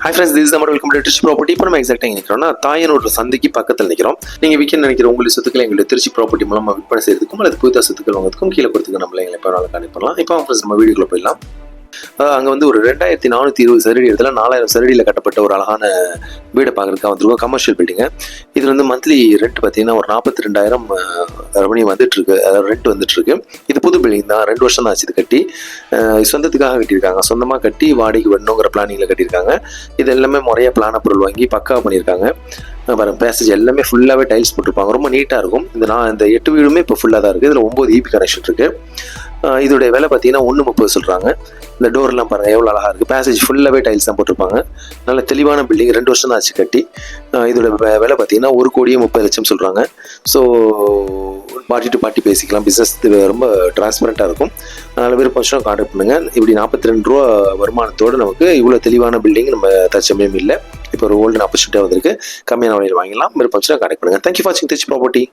Hi friends, this நம்ம welcome to Trichy property. இப்போ நம்ம எக்ஸாக்டாக நிற்கிறோம்னா தாயனூர் சந்தைக்கு பக்கத்தில் நிற்கிறோம். நீங்கள் விற்க நினைக்கிற உங்களுக்கு சொத்துக்களை எங்களுடைய திருச்சி ப்ராப்பர்ட்டி மூலமாக விற்பனை செய்யறதுக்கும் அல்லது புதிய சொத்துக்கள் வாங்குறதுக்கும் கீழே கொடுத்துக்கு நம்மளை எங்களை இப்போ கான்டெக்ட் பண்ணலாம். இப்போ ஃப்ரெண்ட்ஸ் நம்ம வீடியோக்குள்ள போயிடலாம். அங்கே வந்து ஒரு 2420 சதுரடி இடத்துல 4000 சதுரடியில் கட்டப்பட்ட ஒரு அழகான வீடை பார்க்குறதுக்காக வந்துருக்கோம். Commercial building. இது வந்து மந்த்லி ரெண்ட் பார்த்தீங்கன்னா ஒரு 42,000 ரெவன்யூ வந்துட்டுருக்கு, அதாவது ரெண்ட் வந்துட்டுருக்கு. இது புது பில்டிங் தான், 2 வருஷம் தான் ஆச்சு இது கட்டி. சொந்தத்துக்காக கட்டியிருக்காங்க, சொந்தமாக கட்டி வாடகைக்கு வரணுங்கிற பிளானிங்கில் கட்டியிருக்காங்க. இது எல்லாமே முறையாக பிளான பொருள் வாங்கி பக்காவாக பண்ணியிருக்காங்க. பாருங்கள், பேசேஜ் எல்லாமே ஃபுல்லாகவே டைல்ஸ் போட்டிருப்பாங்க, ரொம்ப நீட்டாக இருக்கும். இந்த 8 வீடுமே இப்போ ஃபுல்லாக தான் இருக்குது. இதில் 9 EB கனெக்ஷன் இருக்குது. இதோடைய விலை பார்த்தீங்கன்னா 130 சொல்கிறாங்க. இந்த டோர்லாம் பாருங்கள் எவ்வளோ அழகாக இருக்குது. பேசேஜ் ஃபுல்லாகவே டைல்ஸ் தான் போட்டிருப்பாங்க. நல்ல தெளிவான பில்டிங், 2 வருஷம் தான் ஆச்சு கட்டி. இதோட விலை பார்த்தீங்கன்னா 1,30,30,00,000 சொல்கிறாங்க. ஸோ பார்ட்டி டு பார்ட்டி பேசிக்கலாம். பிஸ்னஸ் ரொம்ப டிரான்ஸ்பரண்ட்டாக இருக்கும். நல்ல பேர் கொஞ்சம் கான்டாக்ட் பண்ணுங்கள். இப்படி 42 ரூபா வருமானத்தோடு நமக்கு இவ்வளோ தெளிவான பில்டிங் நம்ம தற்சமயம் இல்லை. இப்போ ஒரு ஓல்டன் ஆப்பர்ச்சுனிட்டியாக வந்திருக்கு. கம்மியான விலையில் வாங்கிடலாம். வேறு ஃபங்க்ஷனாக கான்டாக்ட் பண்ணுங்கள். தேங்க்யூ ஃபார் வாட்சிங் திருச்சி ப்ராப்பர்ட்டி.